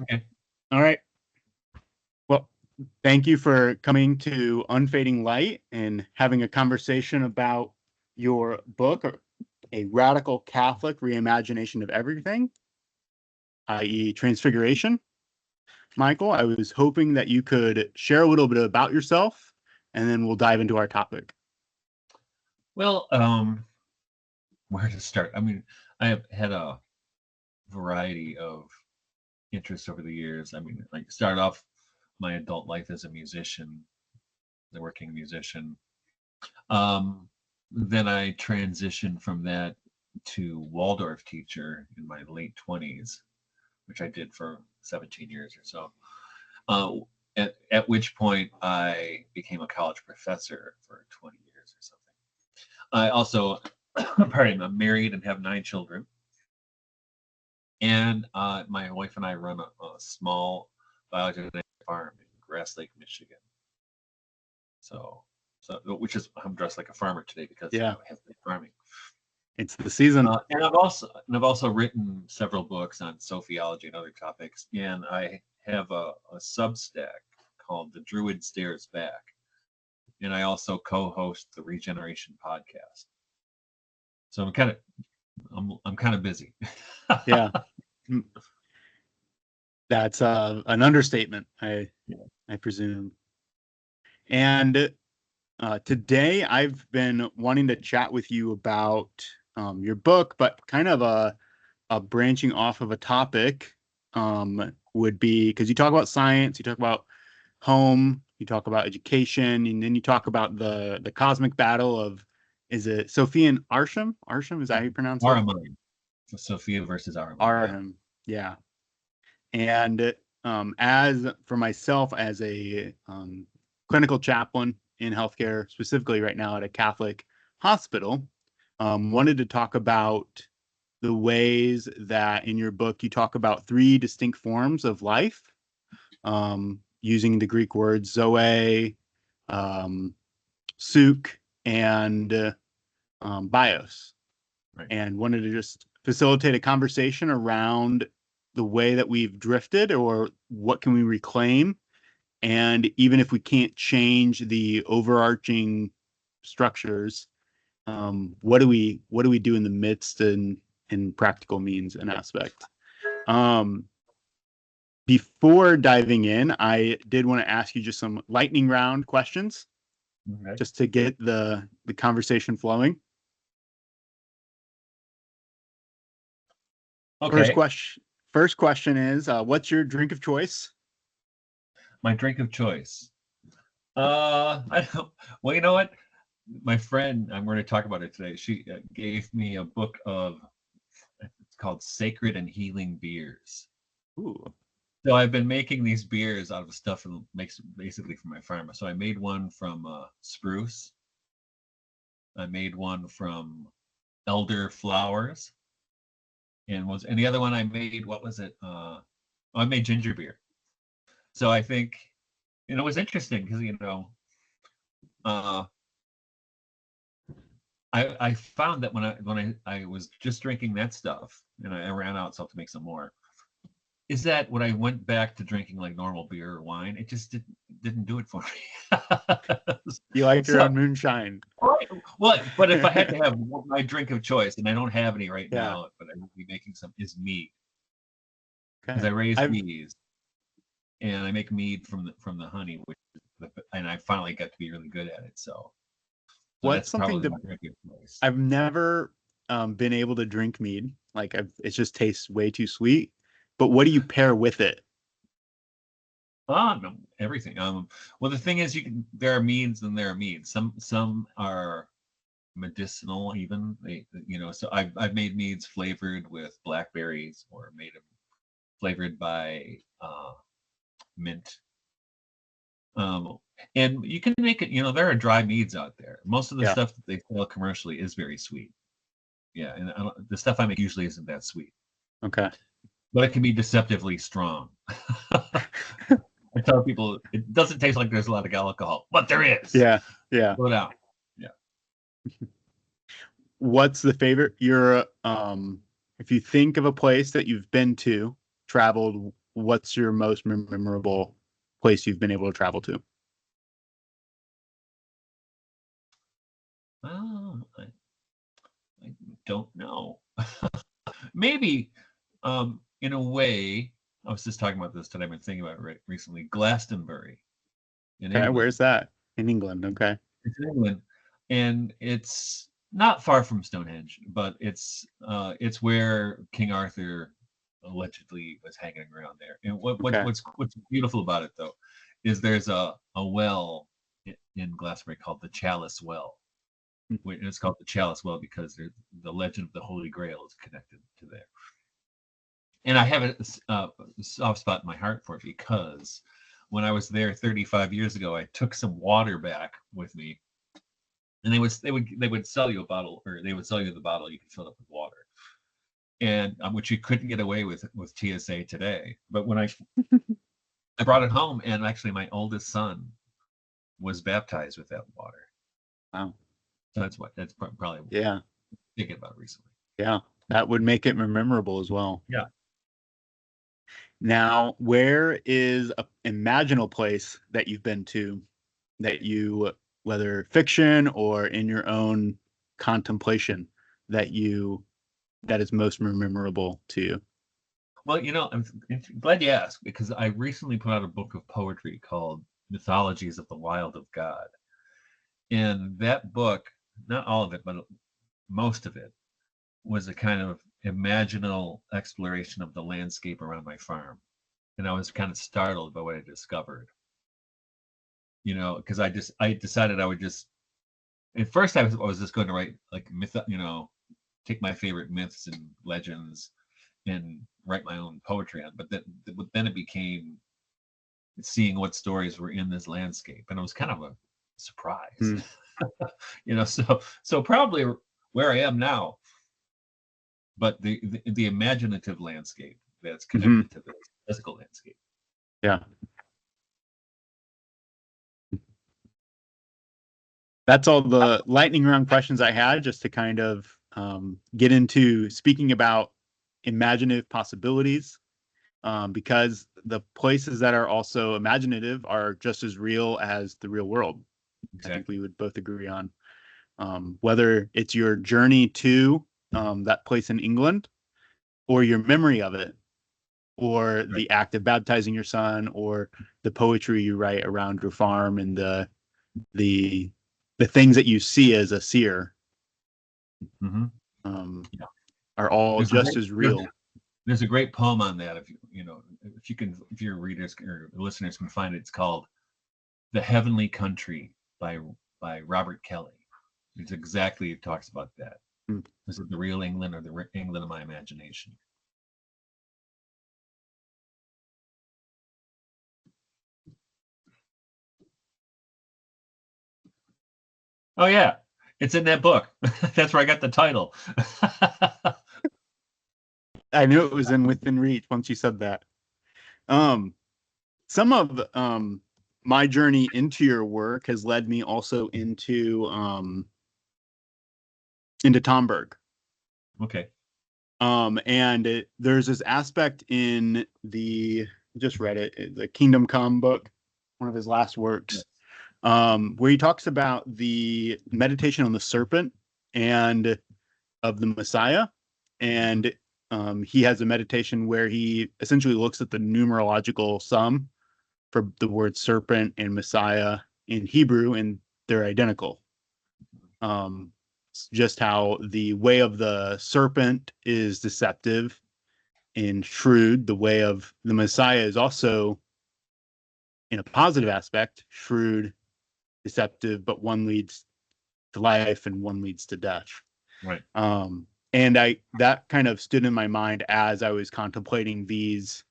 Okay. All right. Well, thank you for coming to Unfading Light and having a conversation about your book, A Radical Catholic Reimagination of Everything, i.e., Transfiguration. Michael, I was hoping that you could share a little bit about yourself, and then we'll dive into our topic. Well, where to start? I mean, I have had a variety of interests over the years. I mean, like started off my adult life as a musician, the working musician. Um, then I transitioned from that to Waldorf teacher in my late 20s, which I did for 17 years or so. Uh, at which point I became a college professor for 20 years or something. I also, pardon me, I'm married and have 9 children. And my wife and I run a small biogenic farm in Grass Lake, Michigan. So which is I'm dressed like a farmer today because Yeah, I have been farming. it's the season. And I've also written several books on sophiology and other topics, and I have a Substack called The Druid Stares Back, and I also co-host the Regeneration podcast. So I'm kind of busy. Yeah, that's an understatement, I presume. And today I've been wanting to chat with you about your book, but kind of a branching off of a topic would be because you talk about science, you talk about home, you talk about education, and then you talk about the cosmic battle of, is it Sophia and Arsham? Arsham, is that how you pronounce it? Aramine. Sophia versus Aramine. Yeah. Arham, yeah. And as for myself, as a clinical chaplain in healthcare, specifically right now at a Catholic hospital, wanted to talk about the ways that in your book you talk about three distinct forms of life, using the Greek words zoe, suk, and bios, Right. and wanted to just facilitate a conversation around the way that we've drifted or what can we reclaim. And even if we can't change the overarching structures, what do we do in the midst and in practical means and aspect? Um, Before diving in, I did want to ask you just some lightning round questions Okay. just to get the conversation flowing. First Okay. question. First question is, what's your drink of choice? My drink of choice. I don't. Well, you know what? My friend, I'm going to talk about it today. She gave me a book of. It's called Sacred and Healing Beers. Ooh, So I've been making these beers out of stuff and makes basically from my farm. So I made one from spruce. I made one from elder flowers, and the other one I made. What was it? I made ginger beer. So I think it was interesting because uh, I found that when I was just drinking that stuff and I ran out so I have to make some more, is that when I went back to drinking like normal beer or wine, it just didn't do it for me. you like your So own moonshine? well, but if I had to have my drink of choice, and I don't have any right Yeah. now, but I will be making some, is mead because Okay. I raise I've bees and I make mead from the honey, and I finally got to be really good at it. So what's that's something probably that my drink of choice. I've never been able to drink mead. Like it just tastes way too sweet. But what do you pair with it? No, everything. Well, the thing is, there are meads and there are meads. Some are medicinal, even. So I've made meads flavored with blackberries or made them flavored by mint. Um, and you can make it. There are dry meads out there. Most of the Yeah. stuff that they sell commercially is very sweet. Yeah, and the stuff I make usually isn't that sweet, Okay. but it can be deceptively strong. I tell people it doesn't taste like there's a lot of alcohol, but there is. Yeah. Yeah. Go down. Yeah. What's the favorite? If you think of a place that you've been to, traveled, what's your most memorable place you've been able to travel to? I don't know. Maybe, in a way, I was just talking about this today. I've been thinking about it recently. Glastonbury in Okay, England. where's that? In England. Okay. It's in England, and it's not far from Stonehenge, but it's where King Arthur allegedly was hanging around there. And Okay. what's beautiful about it though is there's a well in Glastonbury called the Chalice Well. And it's called the Chalice Well because the legend of the Holy Grail is connected to there. And I have a soft spot in my heart for it because when I was there 35 years ago, I took some water back with me, and they would sell you a bottle, or they would sell you the bottle you could fill it up with water, and which you couldn't get away with TSA today. But when I brought it home, and actually my oldest son was baptized with that water. Wow. So that's probably Yeah. thinking about recently. Yeah. That would make it memorable as well. Yeah. Now, where is a imaginal place that you've been to that you, whether fiction or in your own contemplation, that is most memorable to you? Well, I'm glad you asked because I recently put out a book of poetry called Mythologies of the Wild of God. And that book, not all of it, but most of it, was a kind of imaginal exploration of the landscape around my farm. And I was kind of startled by what I discovered. Because I decided I would just at first I was just going to write like myth, take my favorite myths and legends and write my own poetry on. But then it became seeing what stories were in this landscape, and it was kind of a surprise. Hmm. So probably where I am now, but the imaginative landscape that's Mm-hmm. connected to the physical landscape. Yeah. That's all the lightning round questions I had, just to kind of get into speaking about imaginative possibilities, because the places that are also imaginative are just as real as the real world. I think Exactly. we would both agree on, whether it's your journey to that place in England, or your memory of it, or Right. the act of baptizing your son, or the poetry you write around your farm, and the the things that you see as a seer, Mm-hmm. um, Yeah. are all There's a just great as there's, real. there's a great poem on that. If your readers or listeners can find it, it's called "The Heavenly Country" by Robert Kelly. It talks about that. Mm. Is it the real England or the England of my imagination? Oh yeah, it's in that book. That's where I got the title. I knew it was in within reach once you said that. Um, some of my journey into your work has led me also into Tomberg. Okay. And there's this aspect in just read it, the Kingdom Come book, one of his last Yes. works, where he talks about the meditation on the serpent and of the Messiah. And he has a meditation where he essentially looks at the numerological sum for the word serpent and Messiah in Hebrew, and they're identical. Um, just how the way of the serpent is deceptive and shrewd, the way of the Messiah is also, in a positive aspect, shrewd, deceptive, but one leads to life and one leads to death. Right. And that kind of stood in my mind as I was contemplating these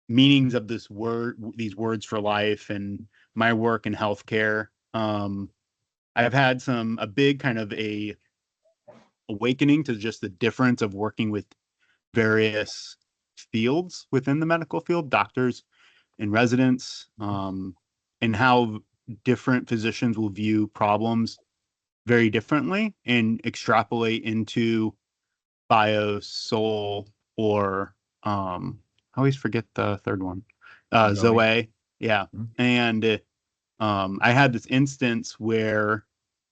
meanings of these words for life, and my work in healthcare. I've had a big kind of a awakening to just the difference of working with various fields within the medical field, doctors and residents, and how different physicians will view problems very differently and extrapolate into bio, soul, or I always forget the third one. Zoe. Zoe. Yeah. Mhm. And I had this instance where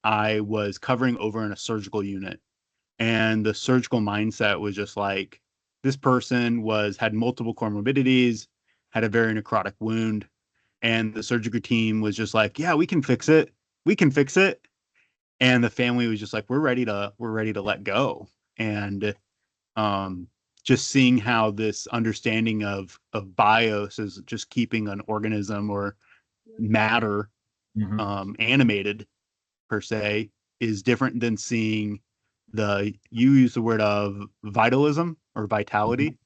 I was covering over in a surgical unit, and the surgical mindset was just like, this person had multiple comorbidities, had a very necrotic wound, and the surgical team was just like, yeah, we can fix it. We can fix it. And the family was just like, we're ready to let go. And um, just seeing how this understanding of bios is just keeping an organism or matter Mhm. animated per se is different than seeing you use the word of vitalism or Mhm. vitality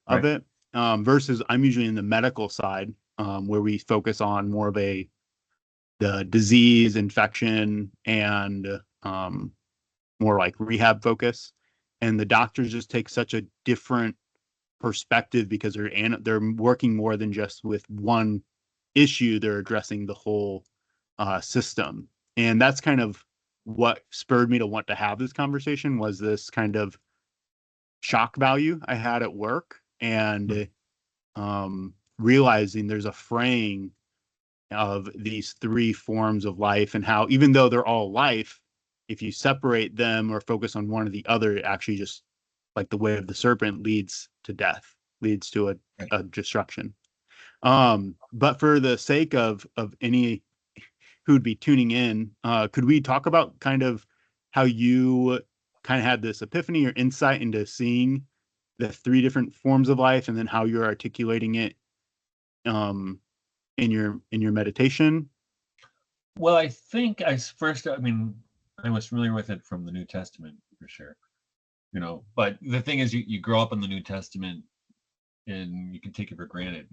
of Right. it, versus I'm usually in the medical side, where we focus on more of the disease infection and um, more like rehab focus, and the doctors just take such a different perspective because they're working more than just with one issue. They're addressing the whole system, and that's kind of what spurred me to want to have this conversation. Was this kind of shock value I had at work, Mhm. and realizing there's a fraying of these three forms of life, and how even though they're all life, if you separate them or focus on one or the other, it actually just, like the way of the serpent, leads to death, leads to Right. a destruction. But for the sake of any who'd be tuning in, could we talk about kind of how you kind of had this epiphany or insight into seeing the three different forms of life, and then how you're articulating it um, in your meditation? Well, I think I mean, I was familiar with it from the New Testament for sure, but the thing is, you grow up in the New Testament and you can take it for granted,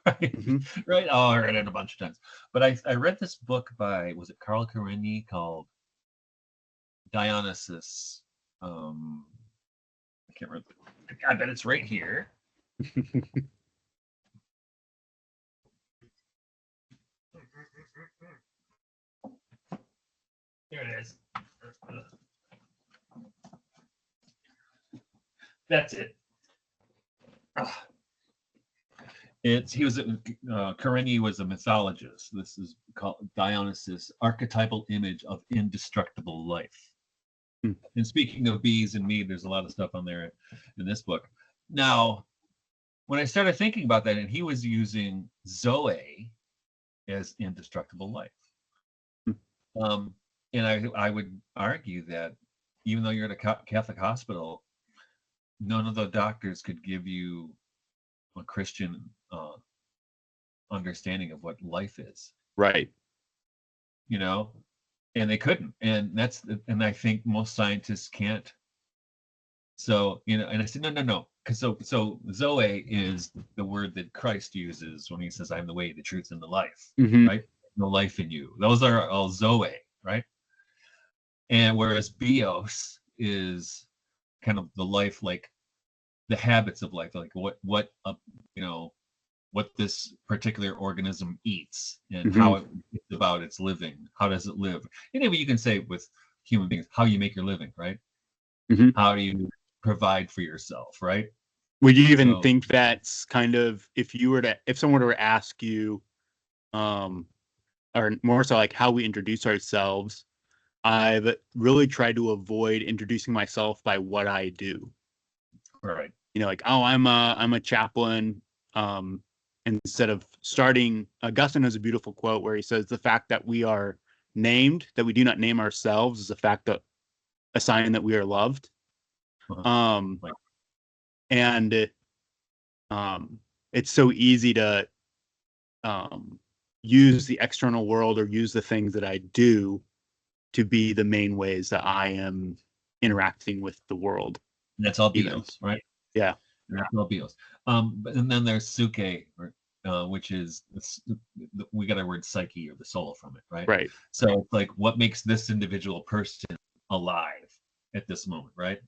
right? Hmm. Right? Oh, I read it a bunch of times. But I read this book by, was it Carl Karenyi, called Dionysus? Um, I can't remember. I bet it's right here. Here it is. That's it. Ah, Karenyi was a mythologist. This is called Dionysus, archetypal image of indestructible life. And speaking of bees and mead, there's a lot of stuff on there in this book. Now, when I started thinking about that, and he was using Zoe as indestructible life, um, and I would argue that even though you're at a Catholic hospital, none of the doctors could give you a Christian understanding of what life is, Right. you know, and they couldn't, and I think most scientists can't. So, and I said, no, no, no. Because so Zoe is the word that Christ uses when he says, I'm the way, the truth, and the life, Hmm. right? No life in you. Those are all Zoe, right? And whereas Bios is kind of the life, like the habits of life, like you know, what this particular organism eats and Hmm. how it's about its living. How does it live? Anyway, you can say with human beings, how you make your living, right? Hmm. How do you provide for yourself, right? Would you even So think that's kind of, if someone were to ask you, um, or more so like how we introduce ourselves, I've really tried to avoid introducing myself by what I do. right. Like, oh, I'm a chaplain. Um, instead of starting, Augustine has a beautiful quote where he says, "The fact that we are named, that we do not name ourselves, is a sign that we are loved." Uh-huh. Um, Like, and um, it's so easy to um, use the external world or use the things that I do to be the main ways that I am interacting with the world. that's all Even, bios, right? yeah. And that's all bios. And then there's suke, which is we got our word psyche or the soul from it, right? Right. So it's like what makes this individual person alive at this moment, right?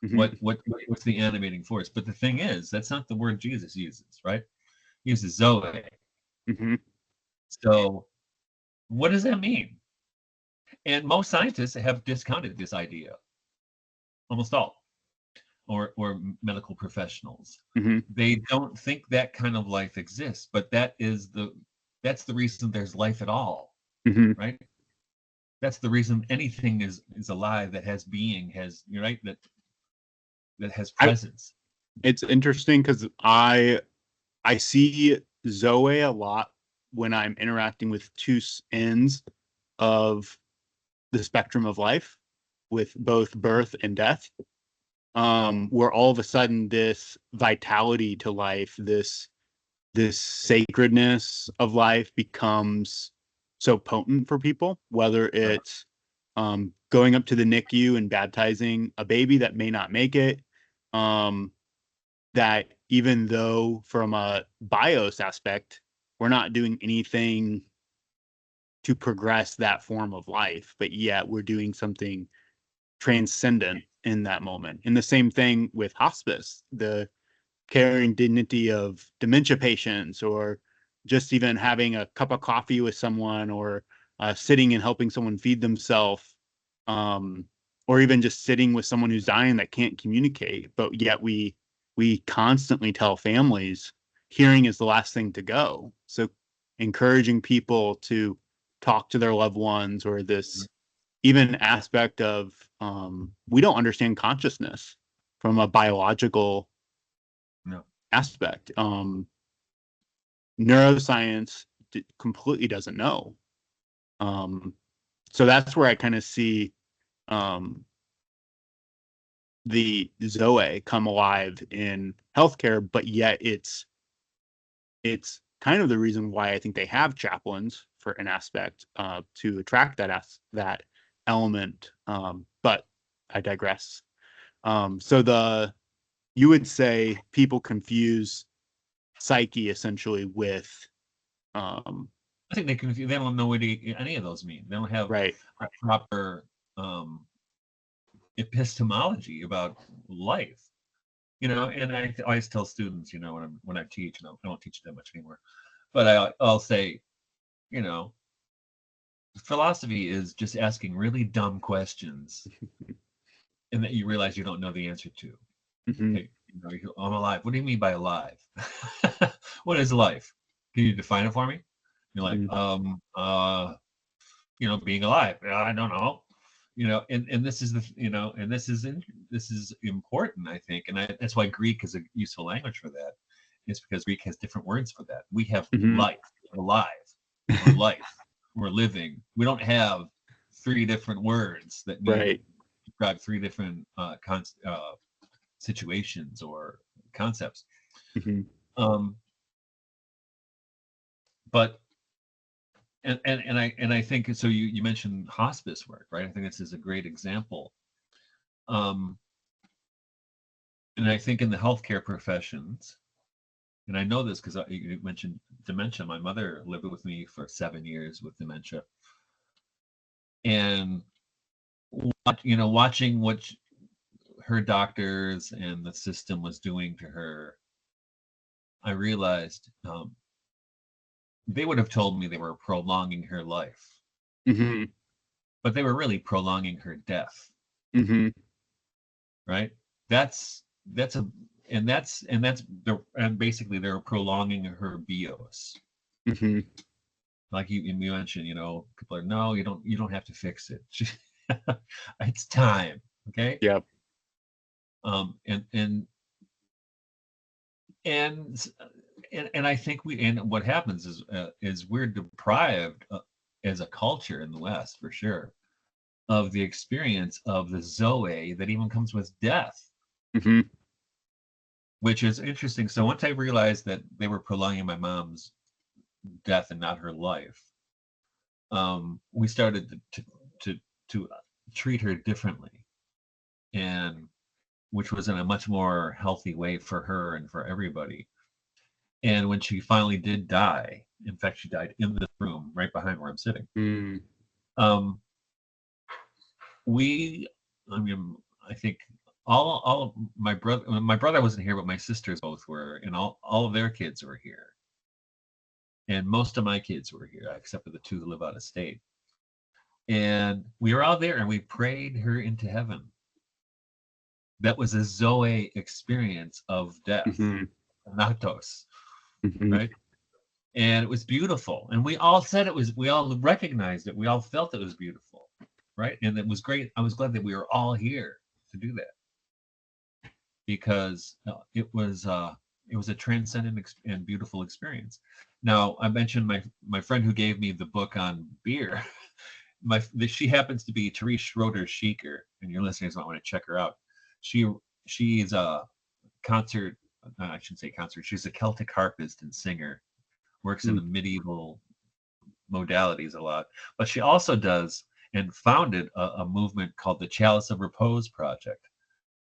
Hmm. What's the animating force? But the thing is, that's not the word Jesus uses, right? He uses Zoe. Hmm. So what does that mean? And most scientists have discounted this idea, almost all. or medical professionals. Hmm. They don't think that kind of life exists, but that's the reason there's life at all, Hmm. right? That's the reason anything is alive, that has being, has, you're right, that has I presence. It's interesting because I see Zoe a lot when I'm interacting with two ends of the spectrum of life, with both birth and death, where all of a sudden this vitality to life, this sacredness of life becomes so potent for people, whether it's going up to the NICU and baptizing a baby that may not make it. That even though from a bios aspect, we're not doing anything to progress that form of life, but yet we're doing something transcendent in that moment. And the same thing with hospice, the caring dignity of dementia patients, or just even having a cup of coffee with someone, or sitting and helping someone feed themselves, um, or even just sitting with someone who's dying that can't communicate. But yet we constantly tell families hearing is the last thing to go. So encouraging people to talk to their loved ones, or this even aspect of we don't understand consciousness from a biological No. aspect. Neuroscience completely doesn't know. Um, so that's where I kind of see um, the Zoe come alive in healthcare, but yet it's kind of the reason why I think they have chaplains for an aspect, to attract that element. But I digress. So you would say people confuse psyche essentially with um, I think they don't know what any of those mean. They don't have right. a proper um, epistemology about life. And I always tell students, when I teach, and I don't teach that much anymore, but I'll say, you know, philosophy is just asking really dumb questions, and that you realize you don't know the answer to. Hmm. Hey, I'm alive. What do you mean by alive? What is life? Can you define it for me? You're like, Hmm. being alive. I don't know. And this is this is important, I think, and that's why Greek is a useful language for that. It's because Greek has different words for that. We have Hmm. life, alive, or life, or living. We don't have three different words that mean Right. describe three different situations or concepts. Hmm. Um, but and I think so. You mentioned hospice work, right? I think this is a great example. Um, and I think in the healthcare professions, and I know this because you mentioned dementia. My mother lived with me for 7 years with dementia, and watching what her doctors and the system was doing to her, I realized they would have told me they were prolonging her life, Hmm. but they were really prolonging her death, Hmm. right? That's a and basically they're prolonging her bios. Hmm. Like you mentioned, people are, no, you don't have to fix it. It's time, okay? Yep. And and and I think and what happens is we're deprived, as a culture in the West, for sure, of the experience of the Zoe that even comes with death, Hmm. which is interesting. So once I realized that they were prolonging my mom's death and not her life, we started to treat her differently, and which was in a much more healthy way for her and for everybody. And when she finally did die, in fact, she died in this room right behind where I'm sitting. Mm. Um, we, I mean, I think all of my brother wasn't here, but my sisters both were, and all of their kids were here, and most of my kids were here, except for the two who live out of state. And we were all there, and we prayed her into heaven. that was a Zoe experience of death, Hmm. Thanatos, Hmm. right? And it was beautiful. And we all said it was, we all recognized it. We all felt it was beautiful, right? And it was great. I was glad that we were all here to do that because it was a transcendent and beautiful experience. Now, I mentioned my friend who gave me the book on beer. She happens to be Therese Schroeder Sheeker, and your listeners might want to check her out. She she's a concert. I shouldn't say concert. She's a Celtic harpist and singer. Works in the medieval modalities a lot, but she also does and founded a movement called the Chalice of Repose Project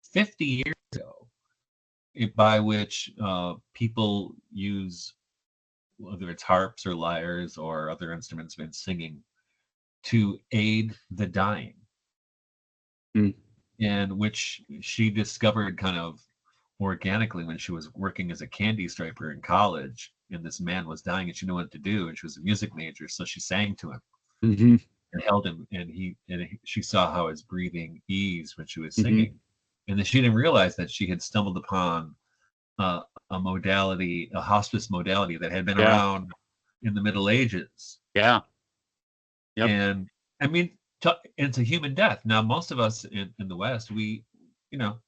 50 years ago, by which people use whether it's harps or lyres or other instruments in singing to aid the dying, Mm. and which she discovered kind of organically when she was working as a candy striper in college. And this man was dying, and she knew what to do. And she was a music major, so she sang to him Hmm. and held him, and she saw how his breathing eased when she was Hmm. singing, and then she didn't realize that she had stumbled upon a modality, a hospice modality that had been Yeah. around in the Middle Ages. Yeah. Yep. And I mean, into human death. Now, most of us in the West, you know,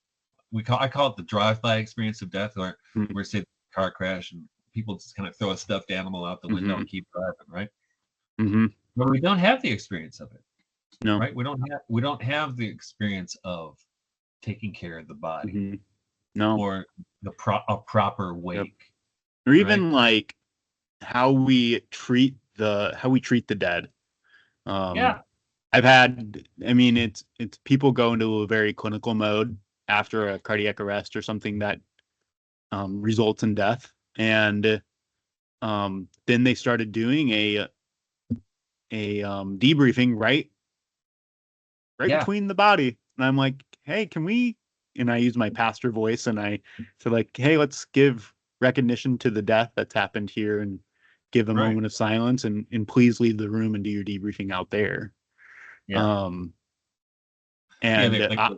I call it the drive-by experience of death, where say car crash and people just kind of throw a stuffed animal out the window Hmm. and keep driving, right? Hmm. But we don't have the experience of it, No. right? We don't have the experience of taking care of the body Hmm. No. or a proper Yep. wake, Or right? even like how we treat the dead. Um, Yeah, I mean, it's people go into a very clinical mode after a cardiac arrest or something that results in death, and then they started doing a debriefing right yeah, between the body, and I'm like, hey, can we? And I use my pastor voice, and I said like, hey, let's give recognition to the death that's happened here, and give a right. moment of silence, and please leave the room and do your debriefing out there. Yeah, Um, yeah. and They like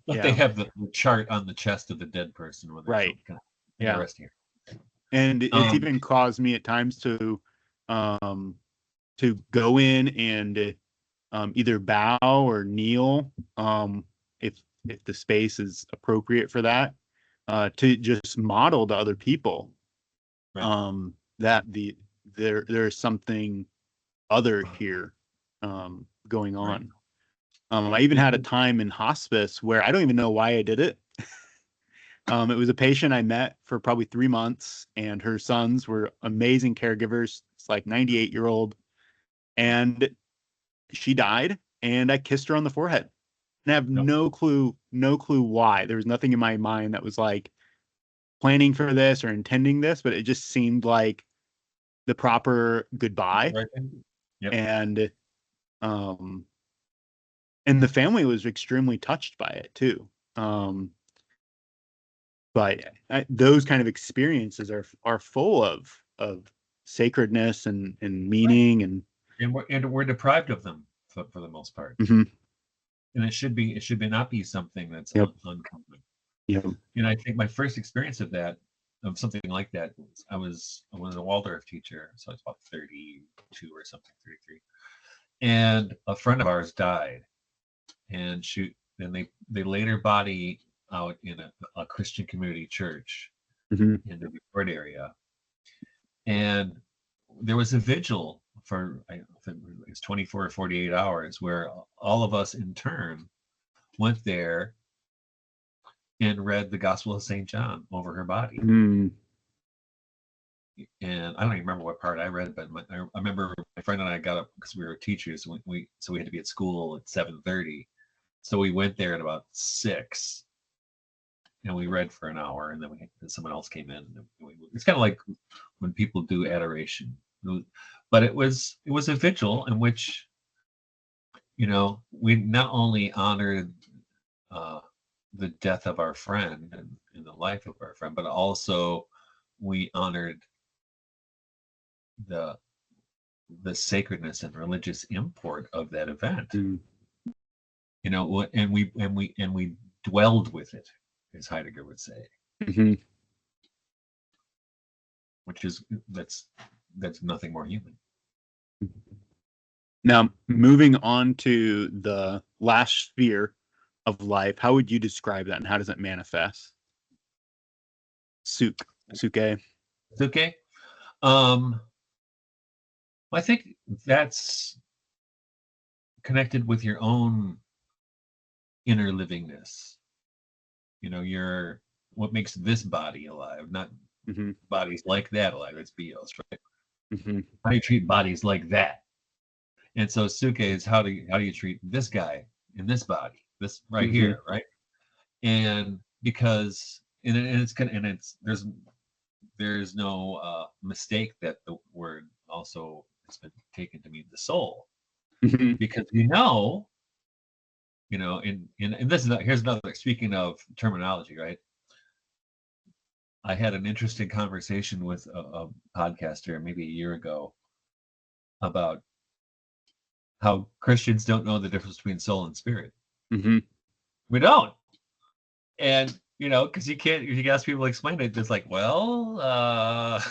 they yeah, have the chart on the chest of the dead person when they're right, kind of yeah. interesting. And it's Um, even caused me at times um to go in and either bow or kneel, if the space is appropriate for that, to just model to other people right, that there's something other here going right. on. I even And, had a time in hospice where I don't even know why I did it. It was a patient I met for probably 3 months, and her sons were amazing caregivers. It's like 98-year-old, and she died, and I kissed her on the forehead. And I have no, no clue why. There was nothing in my mind that was like planning for this or intending this, but it just seemed like the proper goodbye. right. Yep. And um and the family was extremely touched by it too. Um but those kind of experiences are full of sacredness and Right. meaning and And we're deprived of them for the most part. mhm, And it should be not be something that's yep, uncommon. yep. And I think my first experience of something like that was I was a Waldorf teacher, so I was about 32 or something, 33. And a friend of ours died, and they laid her body out in a Christian community church Mhm, in the Detroit area. And there was a vigil for I think it was 24 or 48 hours where all of us in turn went there and read the Gospel of St. John over her body. mhm, And I don't even remember what part I read, but I remember my friend and I got up because we were teachers. So we had to be at school at 7:30. So we went there at about 6, and we read for an hour, and then someone else came in. It's kind of like when people do adoration, but it was a vigil in which we not only honored uh, the death of our friend and the life of our friend, but also we honored the the sacredness and religious import of that event. mhm, And we dwelled with it, as Heidegger would say, Mm-hmm. which is that's nothing more human. Now, moving on to the last sphere of life, how would you describe that, and how does it manifest? Suke. It's okay. I think that's connected with your own inner livingness. Your what makes this body alive, not Mm-hmm. bodies like that alive. It's bios, right? Mm-hmm. How do you treat bodies like that? And so suke is how do you treat this guy in this body, this right Mm-hmm. here, right? And because and it's gonna and it's there's no mistake that the word also has been taken to mean the soul, Mm-hmm. because and this is here's another, speaking of terminology, right? I had an interesting conversation with a podcaster maybe a year ago about how Christians don't know the difference between soul and spirit. Mm-hmm. We don't. And because you can't, if you ask people to explain it, it's like, well,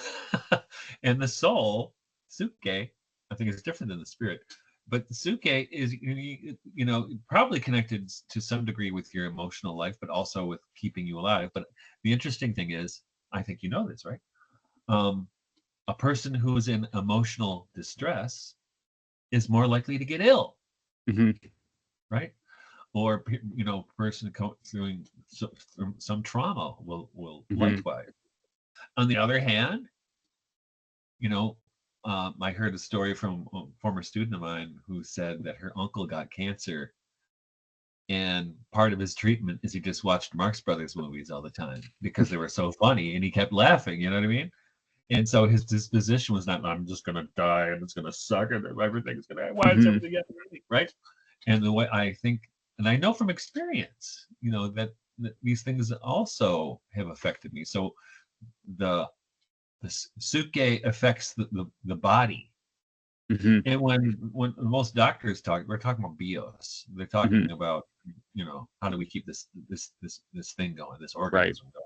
and the soul, suke, I think is different than the spirit. But the suke is, probably connected to some degree with your emotional life, but also with keeping you alive. But the interesting thing is, I think you know this, right? A person who is in emotional distress is more likely to get ill, Mm-hmm. right? Or person through some trauma will Mm-hmm. likewise. On the other hand, I heard a story from a former student of mine who said that her uncle got cancer, and part of his treatment is he just watched Marx Brothers movies all the time because they were so funny, and he kept laughing. You know what I mean? And so his disposition was not, I'm just going to die and it's going to suck and everything's going to, why is Mm-hmm. everything happening? Right. And the way I think, and I know from experience, that these things also have affected me. So the, the suke affects the body. Mm-hmm. And when most doctors talk, we're talking about bios. They're Mm-hmm. talking about, how do we keep this thing going, this Right. organism going?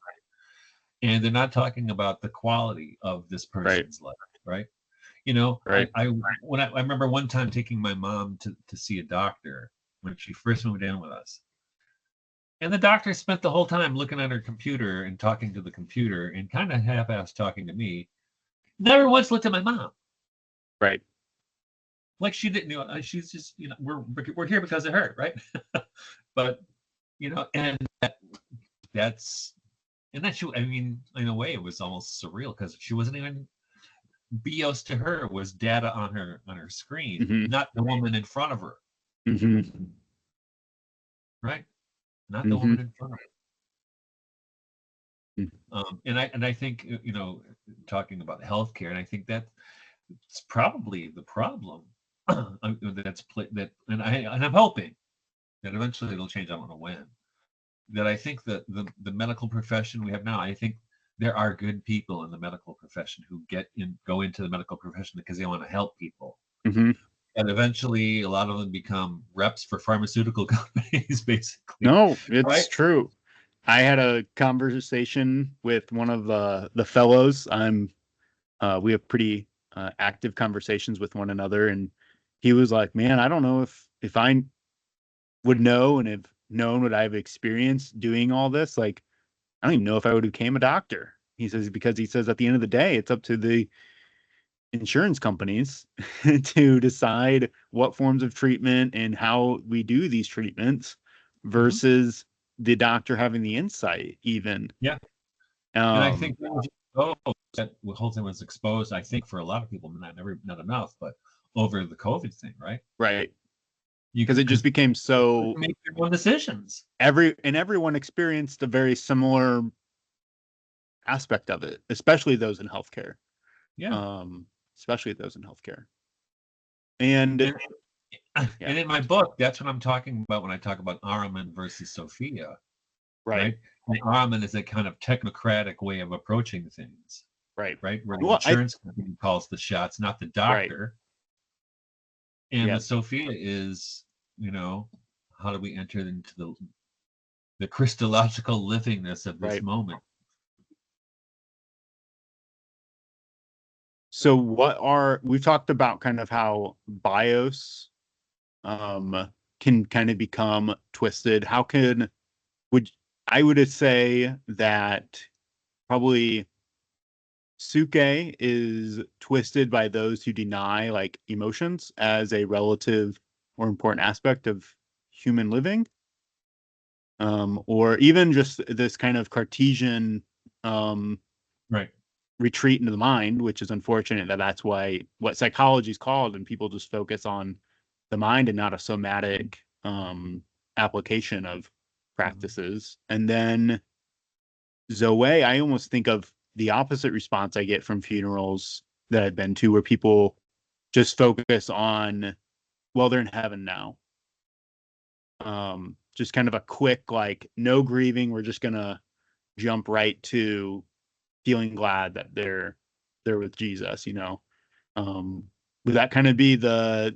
And they're not talking about the quality of this Right. person's life, right? You know, Right. I remember one time taking my mom to see a doctor when she first moved in with us. And the doctor spent the whole time looking at her computer and talking to the computer and kind of half-assed talking to me. Never once looked at my mom. Right. Like she didn't she's just, we're here because of her, right? But, and that's and that she I mean, in a way it was almost surreal because she wasn't even bios to her was data on her screen, Mm-hmm. not the woman in front of her, Mm-hmm. right? Not the Mm-hmm. woman in front of her. And I think talking about healthcare, and I think that's probably the problem that, and I'm hoping that eventually it'll change. I don't know when. That I think that the medical profession we have now, I think there are good people in the medical profession who go into the medical profession because they want to help people. Mm-hmm. And eventually a lot of them become reps for pharmaceutical companies, basically, No, right? it's true. I had a conversation with one of the fellows. We have pretty active conversations with one another, and he was like, "Man, I don't know if I would know and have known what I've experienced doing all this. Like, I don't even know if I would have became a doctor." He says because he says at the end of the day, it's up to the insurance companies to decide what forms of treatment and how we do these treatments Hmm. versus the doctor having the insight even. Yeah. And I Um, think that the whole thing was exposed, I think, for a lot of people, not enough, but over the COVID thing, right? right. You Because could it just because became so make their own decisions. everyone experienced a very similar aspect of it, especially those in healthcare. Yeah. Um, especially those in healthcare. And And yeah, and in my book, that's what I'm talking about when I talk about Ahriman versus Sophia, right, right? And Ahriman is a kind of technocratic way of approaching things, right. right? Where the Well, I insurance company calls the shots, not the right, doctor. And yeah, the Sophia is, how do we enter into the Christological livingness of this Right. moment. So we've talked about kind of how bios can kind of become twisted. How can would I would say that probably suke is twisted by those who deny like emotions as a relative or important aspect of human living, or even just this kind of Cartesian um, Right. retreat into the mind, which is unfortunate that that's why what psychology is called, and people just focus on the mind and not a somatic application of practices. And then Zoe, I almost think of the opposite response I get from funerals that I've been to, where people just focus on, well, they're in heaven now. Just kind of a quick, like, no grieving. We're just gonna jump right to feeling glad that they're with Jesus, you know. Would that kind of be the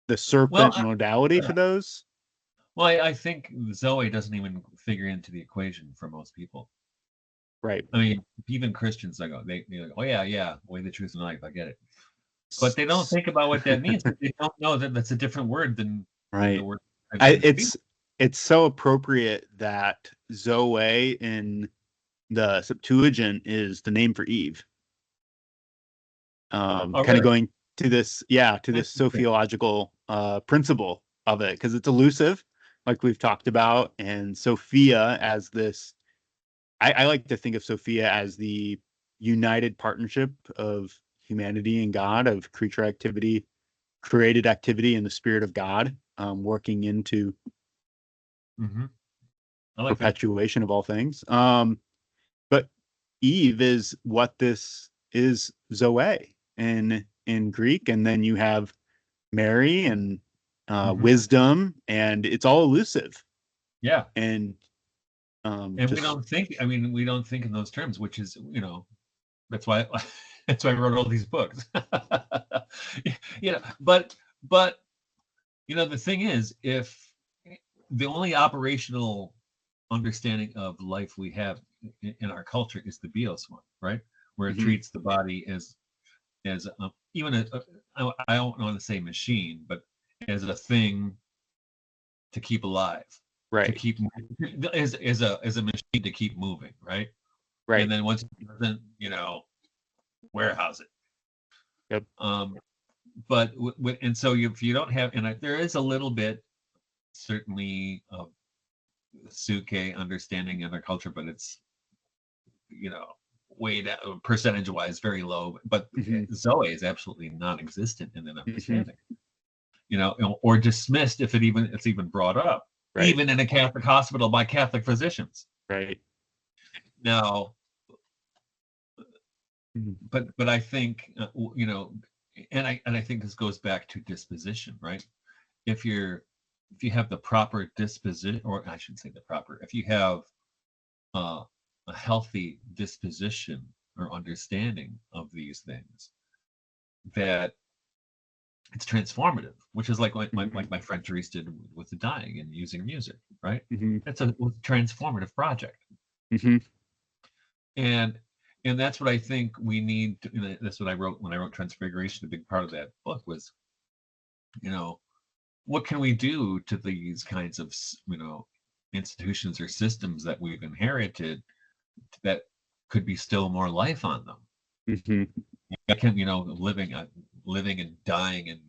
Well, serpent modality for those? I think Zoe doesn't even figure into the equation for most people. Right. I mean, even Christians, they're like, oh yeah, yeah, way, the truth, and life. I get it, but they don't think about what that means. They don't know that that's a different word than the Right. word I, translated spirit. it's so appropriate that Zoe in the Septuagint is the name for Eve. Oh, Kind of really? going to this, yeah, to this Interesting. sociological principle of it, because it's elusive, like we've talked about, and Sophia as this. I like to think of Sophia as the united partnership of humanity and God, of creature activity, created activity, and the spirit of God, working into Mm-hmm. I like that. perpetuation of all things. But Eve is what this is, Zoe in Greek, and then you have Mary and Mm-hmm. wisdom, and it's all elusive. Yeah, And and we just don't think. I mean, we don't think in those terms, which is, that's why that's why I wrote all these books. But but the thing is, if the only operational understanding of life we have in our culture is the bios one, right? Where it mhm, treats the body as even I don't want to say machine, but as a thing to keep alive, to right, keep as a machine to keep moving, right? And right, then once it doesn't, warehouse it. yep, Um, but and so if you don't have, and there is a little bit certainly of suke understanding in our culture, but it's way down percentage wise very low. But mhm, Zoe is absolutely non-existent in that mhm, understanding, or dismissed if it's even brought up, right, even in a Catholic hospital by Catholic physicians. right, Now, mhm, but I think and I think this goes back to disposition, right? If you have the proper disposition, or I shouldn't say the proper, if you have uh, a healthy disposition or understanding of these things, that it's transformative, which is like mhm, my friend Therese did with the dying and using music, right? mhm, That's a transformative project, mhm, and that's what I think we need. That's what I wrote when I wrote Transfiguration. A big part of that book was, you know, what can we do to these kinds of institutions or systems that we've inherited that could bestow more life on them. mhm, I can, living and dying in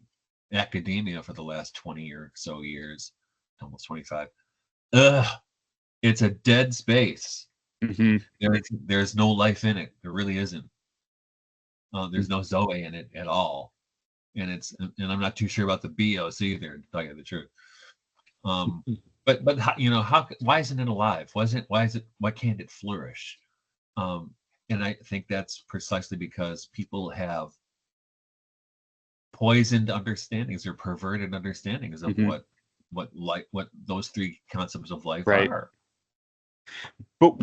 academia for the last 20 or so years, almost 25. Ugh, it's a dead space. mhm, There's no life in it. There really isn't. There's mhm, no Zoe in it at all, and I'm not too sure about the Bios either, to tell you the truth. Um, but why isn't it alive? Why can't it flourish? Um, and I think that's precisely because people have poisoned understandings or perverted understandings of mhm, what those three concepts of life right. are. But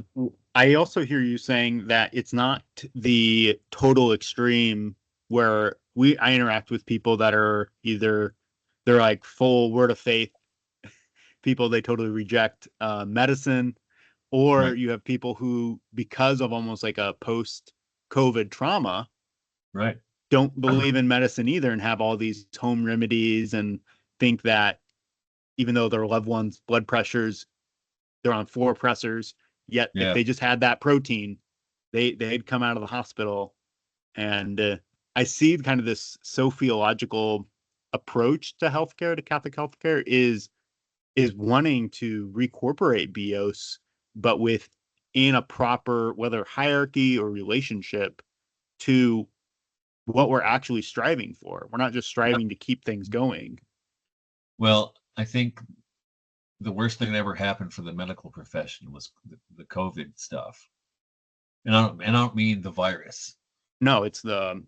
I also hear you saying that it's not the total extreme where I interact with people that are either they're like full word of faith people, they totally reject medicine, or Right. you have people who, because of almost like a post-COVID trauma, Right. don't believe in medicine either and have all these home remedies and think that even though their loved ones' blood pressures, they're on floor pressors, yet if Yeah. they just had that protein, they'd come out of the hospital. And I see kind of this sociological approach to healthcare, to Catholic healthcare, is wanting to recorporate bios, but within a proper, whether hierarchy or relationship, to what we're actually striving for. We're not just Yep. striving to keep things going. Well, I think the worst thing that ever happened for the medical profession was the COVID stuff. And I don't mean the virus. No, it's the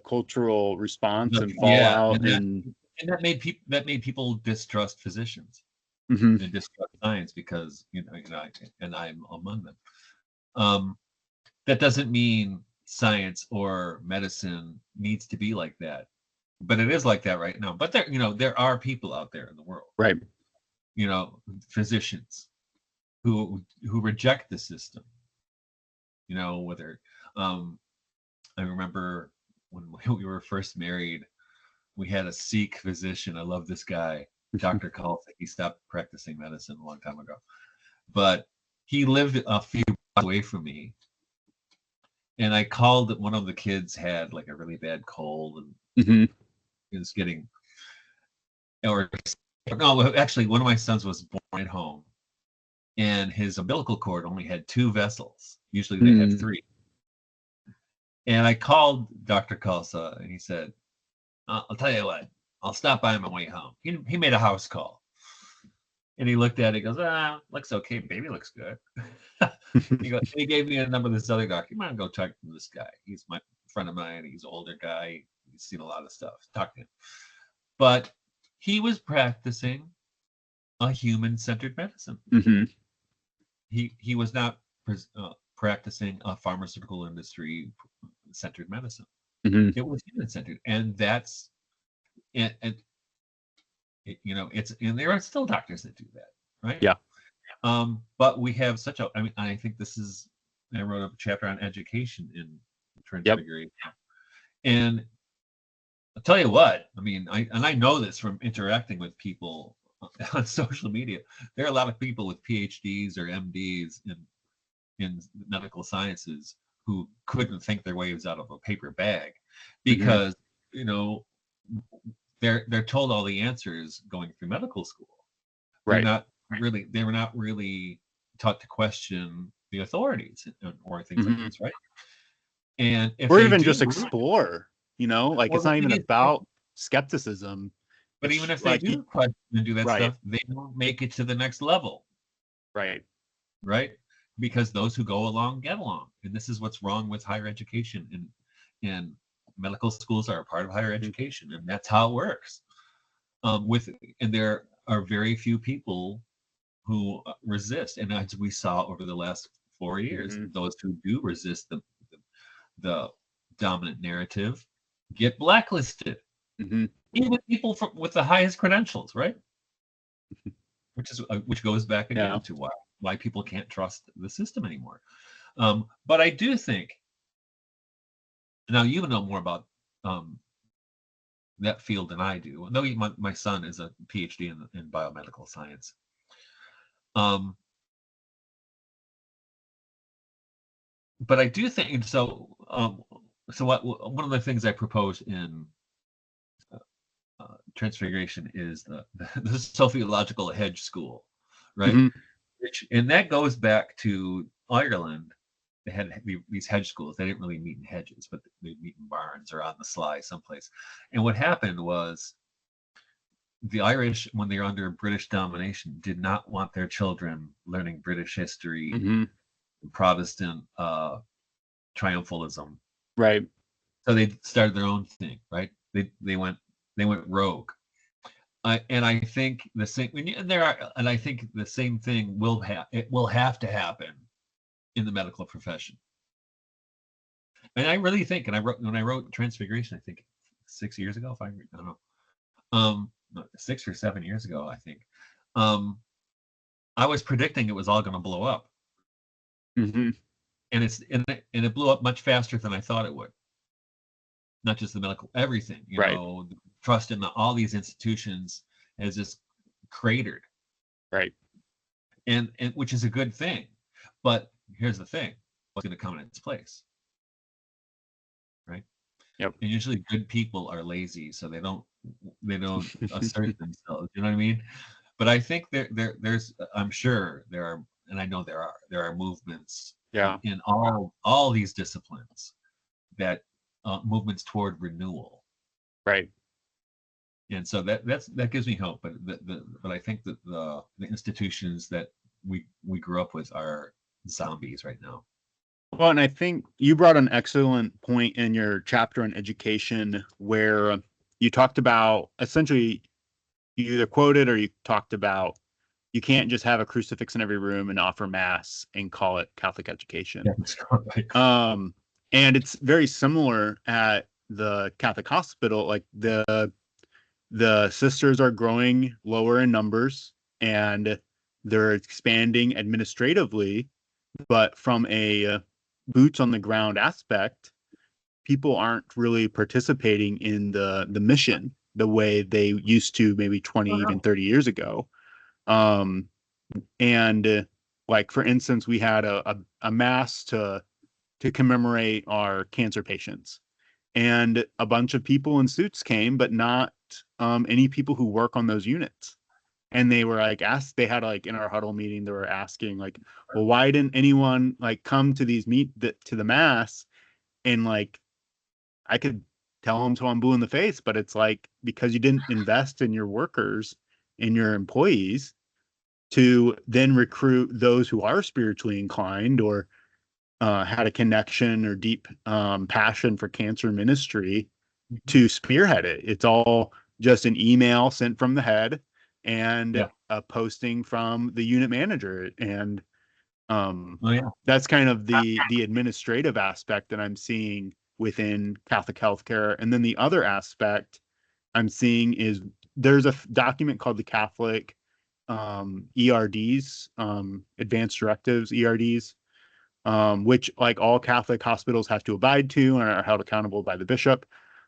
cultural response and Yeah, fallout and and that made people distrust physicians mhm, and distrust science because and I'm among them. Um, that doesn't mean science or medicine needs to be like that, but it is like that right now. But there are people out there in the world, right. physicians who reject the system. Whether um, I remember when we were first married, we had a Sikh physician. I love this guy, Dr. Kalsik. He stopped practicing medicine a long time ago, but he lived a few blocks away from me. And I called that one of the kids had like a really bad cold and Hmm. is getting, or no, actually, one of my sons was born at home, and his umbilical cord only had two vessels. Usually they have Mm. three. And I called Dr. Kalsa, and he said, I'll tell you what, I'll stop by on my way home. He made a house call. And he looked at it, he goes, looks okay. Baby looks good. He gave me a number of this other doctor. You might go talk to this guy. He's my friend of mine. He's an older guy. He's seen a lot of stuff. Talk to him. But he was practicing a human-centered medicine. Hmm. He was not practicing a pharmaceutical industry centered medicine. Hmm. It was human-centered, and that's and it's and there are still doctors that do that, right? Yeah. But we have such a, I mean, I think I wrote a chapter on education in Yep. Transfiguration. And I'll tell you what, I mean, I know this from interacting with people on social media. There are a lot of people with PhDs or MDs in medical sciences who couldn't think their ways out of a paper bag Hmm. because, you know, they're told all the answers going through medical school. they're Right. not they were not really taught to question the authorities or things like Hmm. this, right? And if Or they even do, just explore, like well, it's the not even thing is, about skepticism. but even It's if they like, do question and do that right, stuff, they don't make it to the next level, right. right? Because those who go along get along, and this is what's wrong with higher education. And medical schools are a part of higher Mm-hmm. education, and that's how it works. With and there are very few people who resist. And as we saw over the last 4 years, Mm-hmm. those who do resist the dominant narrative get blacklisted. Mm-hmm. Even people with the highest credentials, right? Which goes back Yeah. again to why people can't trust the system anymore. But I do think now you know more about um, that field than I do. Though my son is a PhD in biomedical science. Um, but I do think so. So one of the things I propose in Transfiguration is the sociological hedge school, right? Hmm. And that goes back to Ireland. They had these hedge schools. They didn't really meet in hedges, but they'd meet in barns or on the sly someplace. And what happened was the Irish, when they were under British domination, did not want their children learning British history, Hmm. Protestant triumphalism. Right. So they started their own thing, right? They went rogue. And I think the same, and I think the same thing will have to happen in the medical profession. And I really think, and when I wrote Transfiguration, I think 6 years ago, I don't know, no, 6 or 7 years ago, I think. I was predicting it was all going to blow up, Mm-hmm. and it blew up much faster than I thought it would. Not just the medical, everything. Right. The trust in all these institutions has just cratered, Right. and which is a good thing. But here's the thing: what's going to come in its place, right? Yep. And usually, good people are lazy, so they don't assert themselves. You know what I mean? But I think there's I'm sure there are, and I know there are movements Yeah. in all these disciplines that movements toward renewal, Right. and so that gives me hope. But I think that the institutions that we grew up with are zombies right now. Well, and I think you brought an excellent point in your chapter on education where you talked about essentially you either quoted or you talked about you can't just have a crucifix in every room and offer mass and call it Catholic education. That's right. Um, and it's very similar at the Catholic hospital. Like the sisters are growing lower in numbers and they're expanding administratively, but from a boots on the ground aspect, people aren't really participating in the mission the way they used to maybe 20 Oh, even no. 30 years ago. um and like for instance we had a mass to commemorate our cancer patients, and a bunch of people in suits came but not any people who work on those units. And they were like asked, they had like in our huddle meeting they were asking like, well, why didn't anyone like come to to the mass? And like I could tell them till I'm blue in the face, but it's like because you didn't invest in your workers, in your employees, to then recruit those who are spiritually inclined or had a connection or deep passion for cancer ministry Mhm. to spearhead it. It's all just an email sent from the head and Yeah. a posting from the unit manager. And um, Oh yeah. that's kind of the administrative aspect that I'm seeing within Catholic healthcare. And then the other aspect I'm seeing is there's a document called the Catholic ERDs, Advanced Directives, ERDs, which like all Catholic hospitals have to abide to and are held accountable by the bishop.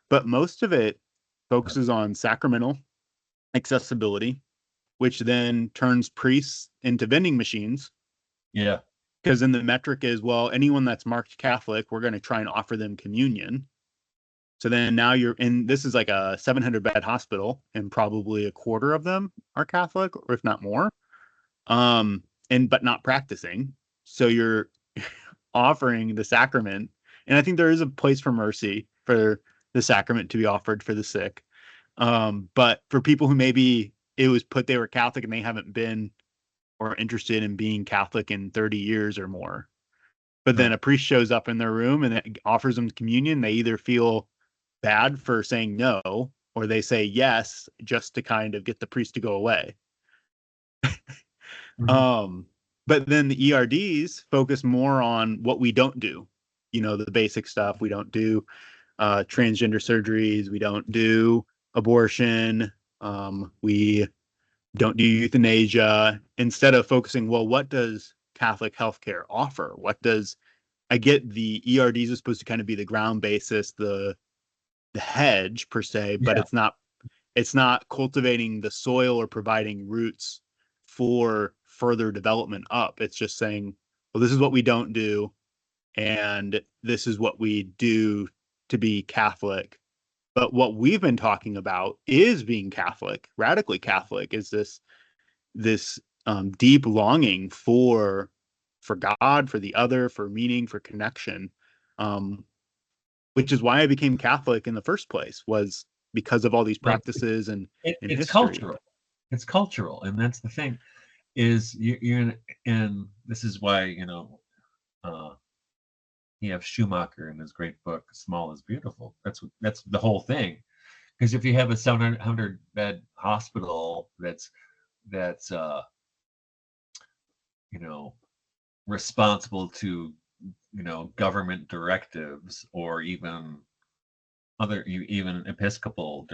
But most of it focuses on sacramental accessibility, which then turns priests into vending machines. Yeah. Because then the metric is, well, anyone that's marked Catholic, we're going to try and offer them communion. So then now you're in, this is like a 700 bed hospital, and probably a quarter of them are Catholic, or if not more, but not practicing. So you're offering the sacrament. And I think there is a place for mercy for the sacrament to be offered for the sick. But for people who maybe it was put they were Catholic and they haven't been or interested in being Catholic in 30 years or more, but then Right. a priest shows up in their room and it offers them communion, they either feel bad for saying no or they say yes just to kind of get the priest to go away. Mhm. Um, but then the ERDs focus more on what we don't do, the basic stuff. We don't do transgender surgeries. We don't do abortion. We don't do euthanasia. Instead of focusing, well, what does Catholic healthcare offer? What does I get the ERDs is supposed to kind of be the ground basis, the hedge per se, but Yeah. it's not cultivating the soil or providing roots for further development up. It's just saying, well, this is what we don't do, and this is what we do to be Catholic. But what we've been talking about is being Catholic, radically Catholic, is this deep longing for God, for the other, for meaning, for connection. Um, which is why I became Catholic in the first place, was because of all these Well, practices and it's history. cultural. It's cultural, and that's the thing. Is you're and this is why uh, you have Schumacher in his great book "Small is Beautiful." That's the whole thing. Because if you have a 700 bed hospital that's you know responsible to government directives or even episcopal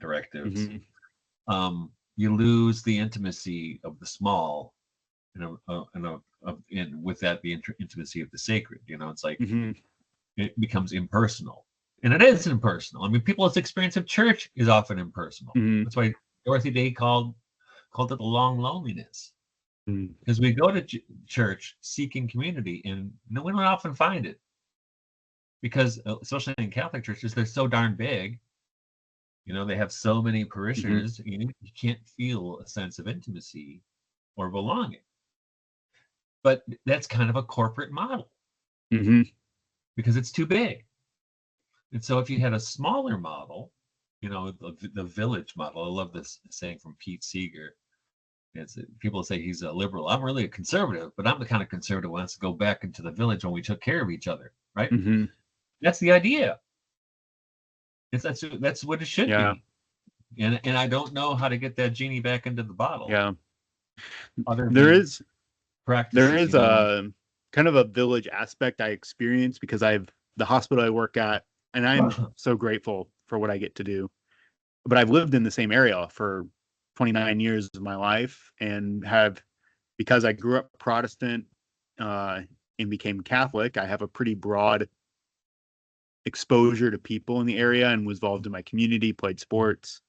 directives, Mm-hmm. you lose the intimacy of the small, and with that the intimacy of the sacred. It's like Hmm. it becomes impersonal, and it is impersonal. I mean, people's experience of church is often impersonal. Hmm. That's why Dorothy Day called it the long loneliness, Hmm. because we go to church seeking community, and we don't often find it, because especially in Catholic churches, they're so darn big. They have so many Hmm. parishioners, you can't feel a sense of intimacy or belonging. But that's kind of a corporate model Hmm. because it's too big. And so if you had a smaller model, the village model, I love this saying from Pete Seeger. People say he's a liberal. I'm really a conservative, but I'm the kind of conservative who wants to go back into the village when we took care of each other, right? Hmm. That's the idea. That's what it should Yeah. be. And I don't know how to get that genie back into the bottle Yeah. other There than is there practices, is a kind of a village aspect I experience because the hospital I work at, and I'm so grateful for what I get to do. But I've lived in the same area for 29 years of my life and have, because I grew up Protestant uh, and became Catholic, I have a pretty broad exposure to people in the area and was involved in my community, played sports.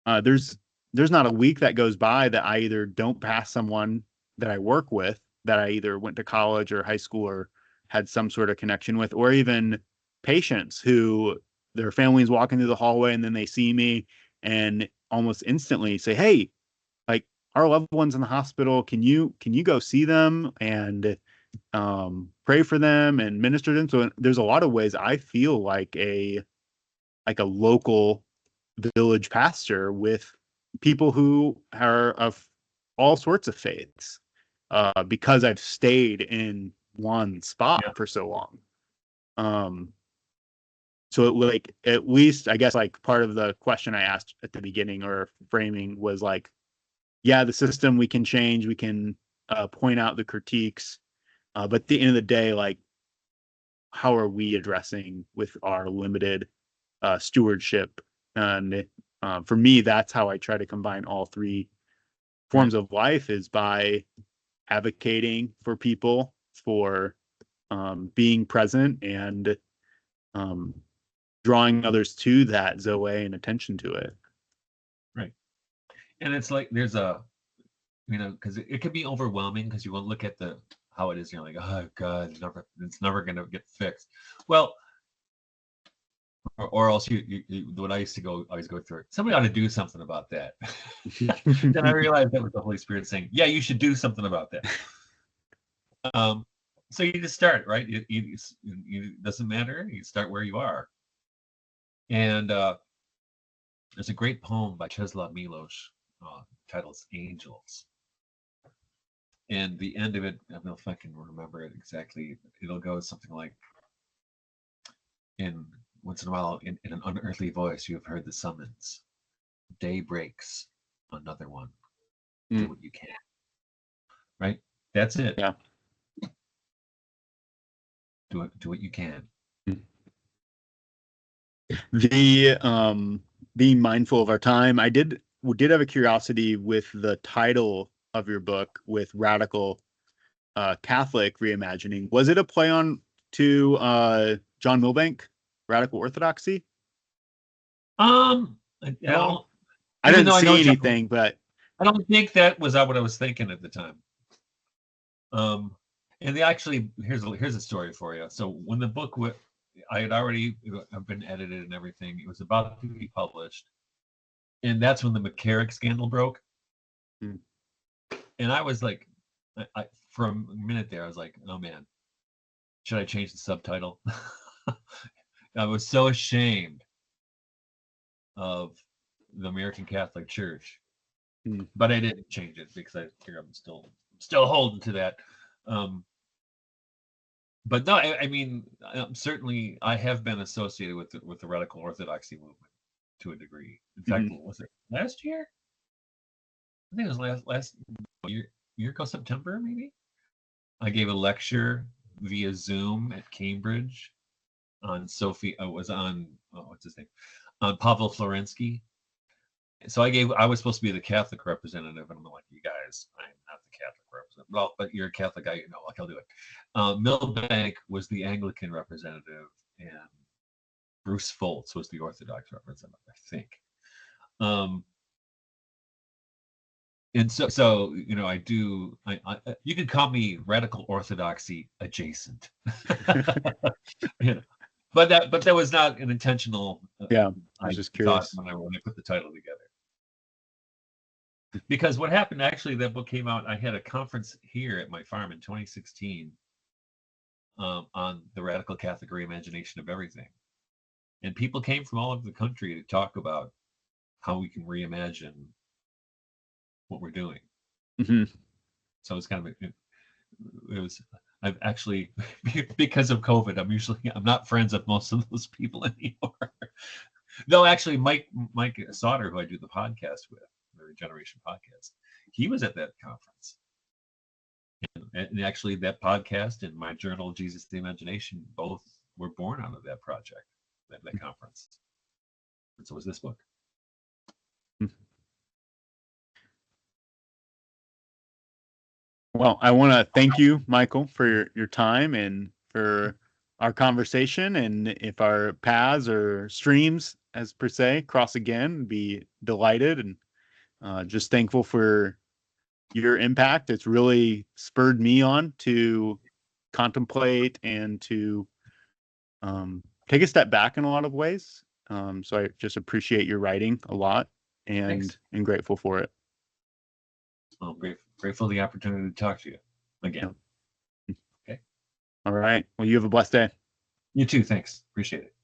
Uh, there's there's not a week that goes by that I either don't pass someone that I work with that I either went to college or high school or had some sort of connection with, or even patients who their families walking through the hallway and then they see me and almost instantly say, "Hey, like our loved ones in the hospital, can you go see them and pray for them and minister to them?" So there's a lot of ways I feel like a local village pastor with people who are of all sorts of faiths, because I've stayed in one spot yeah, for so long. Um, so like at least I guess like part of the question I asked at the beginning or framing was like, yeah, the system we can change, we can point out the critiques, but at the end of the day, like how are we addressing with our limited stewardship? And for me, that's how I try to combine all three right. forms of life is by advocating for people, for being present and um, drawing others to that Zoe and attention to it. Right. And it's like there's because it can be overwhelming because you want to look at the how it is, and you're like, oh God, it's never gonna get fixed. Well, or else what I used to always go through. Somebody ought to do something about that. Then I realized that was the Holy Spirit saying, yeah, you should do something about that. Um, so you just start, right? It doesn't matter. You start where you are. And there's a great poem by Czesław Miłosz titled Angels. And the end of it, I don't know if I can remember it exactly. It'll go something like, in once in a while, in an unearthly voice, you have heard the summons. Day breaks, another one. Do Mm, what you can. Right? That's it. yeah. Do what you can. The being mindful of our time, we did have a curiosity with the title of your book with radical Catholic reimagining. Was it a play on to John Milbank, Radical Orthodoxy at all? I Even didn't though I know see John, anything, but I don't think that was what I was thinking at the time. Um, and they actually here's a story for you. So when the book I had already been edited and everything. It was about to be published, and that's when the McCarrick scandal broke. mm, And I was like, from a minute there, I was like, oh man, should I change the subtitle? I was so ashamed of the American Catholic Church, mm, but I didn't change it because I figure I'm still holding to that. Um, but no, I mean, certainly I have been associated with the radical orthodoxy movement to a degree. In fact, mhm, what was it last year? I think it was last year ago, September maybe. I gave a lecture via Zoom at Cambridge on Sophie. I was on what's his name? On Pavel Florensky. So I was supposed to be the Catholic representative, and I'm like, you guys, I'm not the Catholic representative. Well, but you're a Catholic guy, like I'll do it. Milbank was the Anglican representative, and Bruce Foltz was the Orthodox representative, I think. And so I do. You could call me radical orthodoxy adjacent. But that was not an intentional. Yeah, I was just curious when I put the title together. Because what happened, actually, that book came out. I had a conference here at my farm in 2016 on the radical Catholic reimagination of everything, and people came from all over the country to talk about how we can reimagine what we're doing. Mm-hmm. So it's kind of it was. I've actually, because of COVID, I'm not friends with most of those people anymore. No, actually, Mike Sauter, who I do the podcast with, the Regeneration podcast, he was at that conference. And actually, that podcast and my journal, Jesus the Imagination, both were born out of that project, that conference. And so was this book. Well, I want to thank you, Michael, for your time and for our conversation. And if our paths or streams, as per se, cross again, be delighted and just thankful for your impact. It's really spurred me on to contemplate and to take a step back in a lot of ways. So I just appreciate your writing a lot and grateful for it. Well, grateful for the opportunity to talk to you again. Yeah. Okay. All right. Well, you have a blessed day. You too. Thanks. Appreciate it.